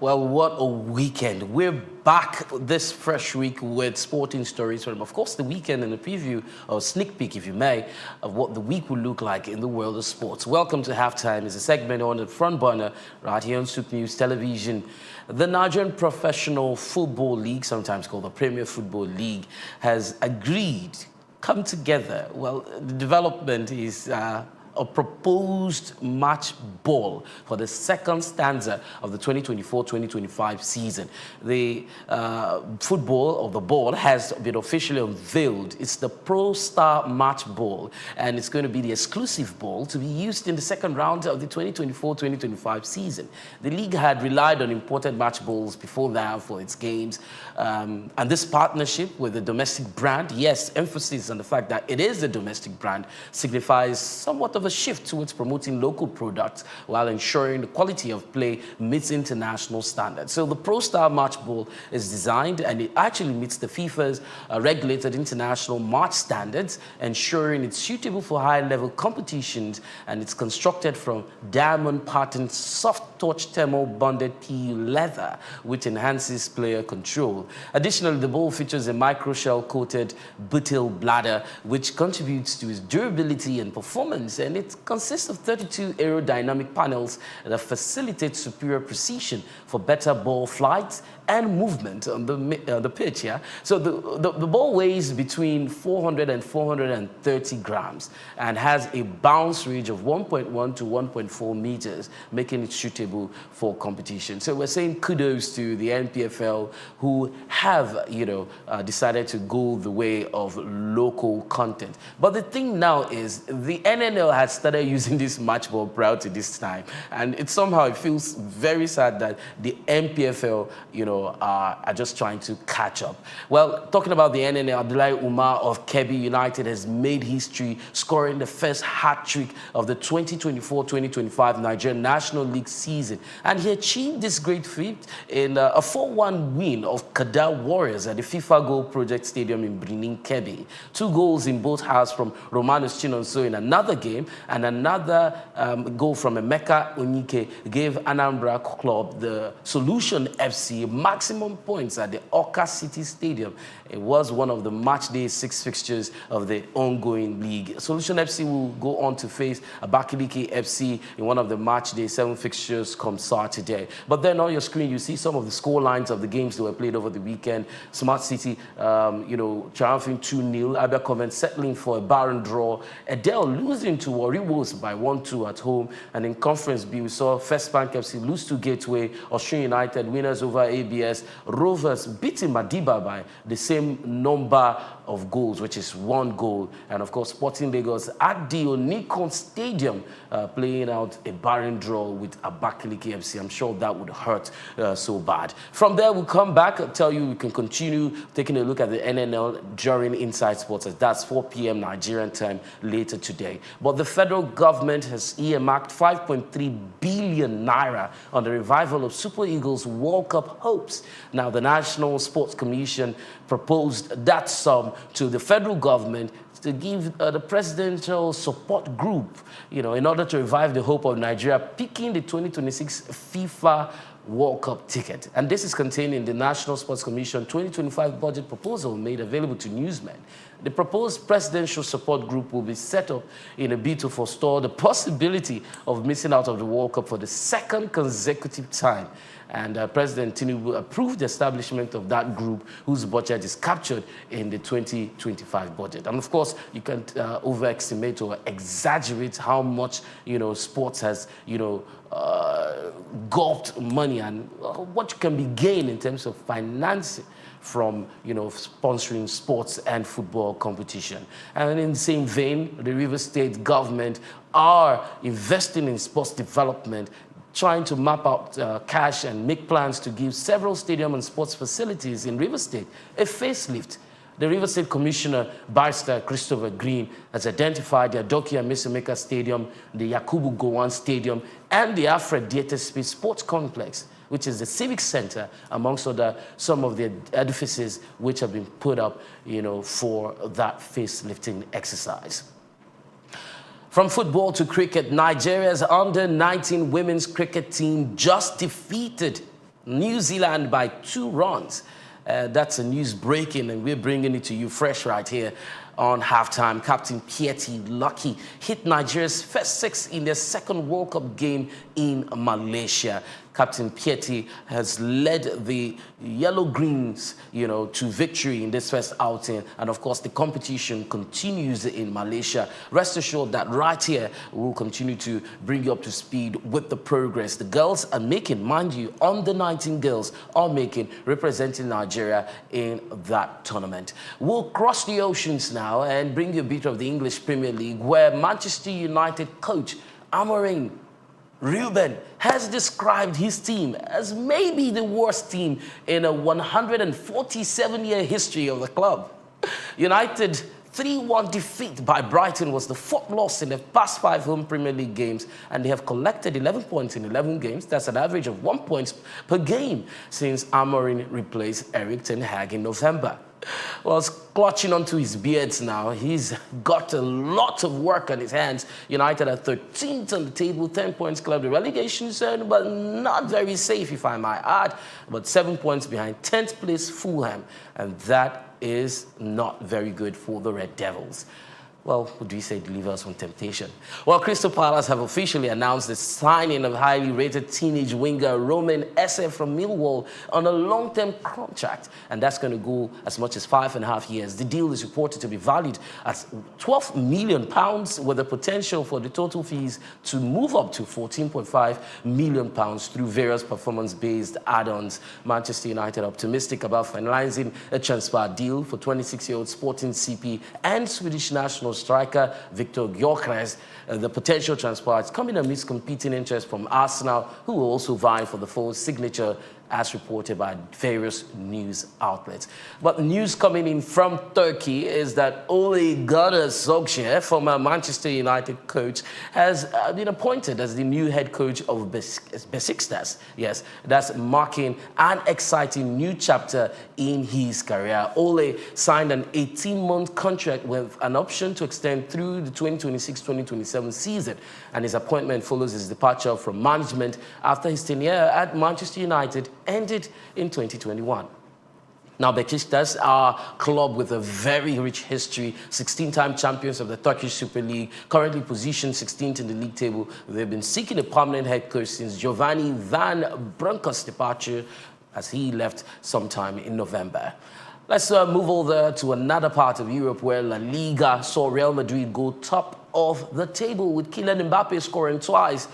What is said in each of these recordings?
Well, what a weekend. We're back this fresh week with sporting stories from, of course, the weekend and a preview or sneak peek, if you may, of what the week will look like in the world of sports. Welcome to Halftime. It's a segment on the front burner right here on Soup News Television. The Nigerian Professional Football League, sometimes called the Premier Football League, has agreed, come together. Well, the development is a proposed match ball for the second stanza of the 2024-2025 season. The football, or the ball, has been officially unveiled. It's the Pro Star Match Ball, and it's going to be the exclusive ball to be used in the second round of the 2024-2025 season. The league had relied on imported match balls before that for its games, and this partnership with the domestic brand, yes, emphasis on the fact that it is a domestic brand, signifies somewhat of a shift towards promoting local products while ensuring the quality of play meets international standards. So the Pro Star Match Ball is designed, and it actually meets the FIFA's regulated international match standards, ensuring it's suitable for high-level competitions, and it's constructed from diamond-patterned soft-touch thermal-bonded PU leather, which enhances player control. Additionally, the ball features a microshell-coated butyl bladder, which contributes to its durability and performance, and it consists of 32 aerodynamic panels that facilitate superior precision for better ball flight and movement on the pitch. Yeah, so the ball weighs between 400 and 430 grams and has a bounce range of 1.1 to 1.4 meters, making it suitable for competition. So we're saying kudos to the NPFL, who have, decided to go the way of local content. But the thing now is the NNL has started using this match ball prior to this time, and it feels very sad that the NPFL, are just trying to catch up. Well, talking about the NNL, Abdullahi Umar of Kebbi United has made history, scoring the first hat-trick of the 2024-2025 Nigerian National League season, and he achieved this great feat in a 4-1 win of Kada Warriors at the FIFA Goal Project Stadium in Benin, Kebbi. 2 goals in both halves from Romanus Chinonso in another game, and another goal from Emeka Onyike gave Anambra Club, the Solution FC, maximum points at the Oka City Stadium. It was one of the match day 6 fixtures of the ongoing league. Solution FC will go on to face Abakaliki FC in one of the match day 7 fixtures come Saturday. But then on your screen, you see some of the score lines of the games that were played over the weekend. Smart City, triumphing 2-0. Abia Comment settling for a barren draw. Edel losing to Warri Wolves by 1-2 at home. And in Conference B, we saw First Bank FC lose to Gateway. Austrian United winners over ABS. Rovers beating Madiba by the same number of goals, which is 1 goal. And of course, Sporting Lagos at the Onikon Stadium playing out a barren draw with Abakaliki FC. I'm sure that would hurt so bad. From there, we'll come back. I'll tell you we can continue taking a look at the NNL during Inside Sports, as that's 4 p.m. Nigerian time later today. But the federal government has earmarked 5.3 billion naira on the revival of Super Eagles World Cup hopes. Now, the National Sports Commission proposed that sum to the federal government to give the presidential support group, in order to revive the hope of Nigeria picking the 2026 FIFA World Cup ticket. And this is contained in the National Sports Commission 2025 budget proposal made available to newsmen. The proposed presidential support group will be set up in a bid to forestall the possibility of missing out of the World Cup for the second consecutive time. And President Tinubu approved the establishment of that group, whose budget is captured in the 2025 budget. And of course, you can't overestimate or exaggerate how much, sports has, gulped money, and what can be gained in terms of financing from, sponsoring sports and football competition. And in the same vein, the Rivers State government are investing in sports development, trying to map out cash and make plans to give several stadium and sports facilities in Rivers State a facelift. The Rivers State Commissioner, Barrister Christopher Green, has identified the Adokia Mesameka Stadium, the Yakubu Gowon Stadium, and the Alfred Dieter Space Sports Complex, which is the Civic Center, amongst some of the edifices which have been put up, for that facelifting exercise. From football to cricket, Nigeria's under-19 women's cricket team just defeated New Zealand by 2 runs. That's a news breaking, and we're bringing it to you fresh right here on halftime. Captain Pieti Lucky hit Nigeria's first 6 in their second World Cup game in Malaysia. Captain Pieti has led the Yellow Greens, to victory in this first outing. And of course, the competition continues in Malaysia. Rest assured that right here, we'll continue to bring you up to speed with the progress the girls are making. Mind you, under 19 girls are making, representing Nigeria in that tournament. We'll cross the oceans now and bring you a bit of the English Premier League, where Manchester United coach Amorim Ruben has described his team as maybe the worst team in a 147-year history of the club. United 3-1 defeat by Brighton was the 4th loss in their past 5 home Premier League games, and they have collected 11 points in 11 games. That's an average of 1 point per game since Amorim replaced Erik ten Hag in November. Well, it's clutching onto his beards now. He's got a lot of work on his hands. United are 13th on the table, 10 points clear of the relegation zone, but not very safe, if I might add. But 7 points behind 10th place Fulham, and that is not very good for the Red Devils. Well, would we say deliver us from temptation? Well, Crystal Palace have officially announced the signing of highly rated teenage winger Romain Esse from Millwall on a long-term contract, and that's going to go as much as 5.5 years. The deal is reported to be valued at £12 million, with the potential for the total fees to move up to £14.5 million through various performance-based add-ons. Manchester United are optimistic about finalizing a transfer deal for 26-year-old Sporting CP and Swedish national striker Victor Gyökeres. The potential transfer is coming amidst competing interest from Arsenal, who will also vie for the forward's signature, as reported by various news outlets. But news coming in from Turkey is that Ole Gunnar Solskjaer, former Manchester United coach, has been appointed as the new head coach of Besiktas. Yes, that's marking an exciting new chapter in his career. Ole signed an 18-month contract with an option to extend through the 2026-2027 season, and his appointment follows his departure from management after his tenure at Manchester United ended in 2021. Now, Besiktas are a club with a very rich history, 16-time champions of the Turkish Super League, currently positioned 16th in the league table. They've been seeking a permanent head coach since Giovanni Van Bronckhorst's departure, as he left sometime in November. Let's move over to another part of Europe, where La Liga saw Real Madrid go top of the table, with Kylian Mbappe scoring twice.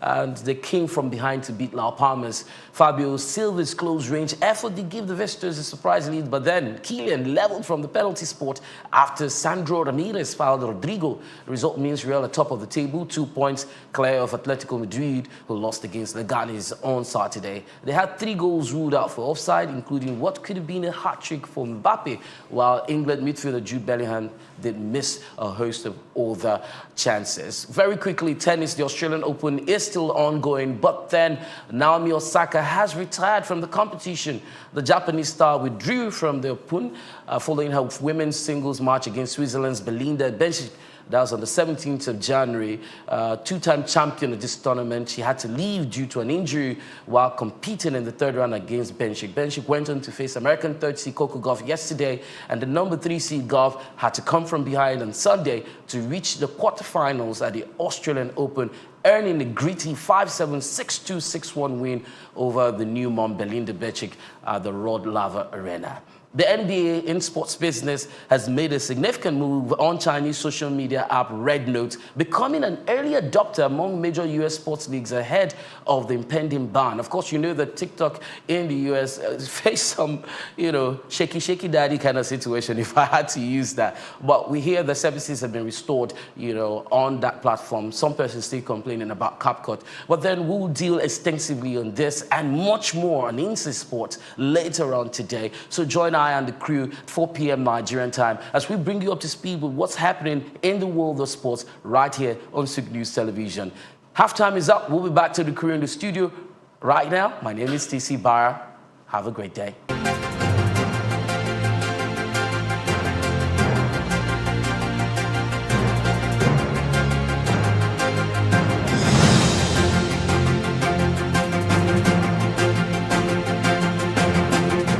And they came from behind to beat Las Palmas. Fabio Silva's close-range effort did give the visitors a surprise lead, but then Kylian leveled from the penalty spot after Sandro Ramirez fouled Rodrigo. The result means Real are top of the table, 2 points clear of Atletico Madrid, who lost against Leganes on Saturday. They had 3 goals ruled out for offside, including what could have been a hat-trick for Mbappe, while England midfielder Jude Bellingham did miss a host of other chances. Very quickly, tennis, the Australian Open is still ongoing, but then Naomi Osaka has retired from the competition. The Japanese star withdrew from the Open following her women's singles match against Switzerland's Belinda Bencic. That was on the 17th of January. 2-time champion of this tournament. She had to leave due to an injury while competing in the 3rd round against Bencic. Bencic went on to face American 3rd seed Coco Gauff yesterday, and the number 3 seed Gauff had to come from behind on Sunday to reach the quarterfinals at the Australian Open, earning a gritty 5-7, 6-2, 6-1 win over the new mom Belinda Bencic at the Rod Laver Arena. The NBA in sports business has made a significant move on Chinese social media app Red Note, becoming an early adopter among major U.S. sports leagues ahead of the impending ban. Of course, you know that TikTok in the U.S. faced some, shaky daddy kind of situation, if I had to use that. But we hear the services have been restored, on that platform. Some persons still complaining about CapCut. But then we'll deal extensively on this and much more on Inside Sports later on today. So join I and the crew at 4 p.m. Nigerian time as we bring you up to speed with what's happening in the world of sports right here on Suk News Television. Halftime is up. We'll be back to the crew in the studio right now. My name is TC Barrah. Have a great day.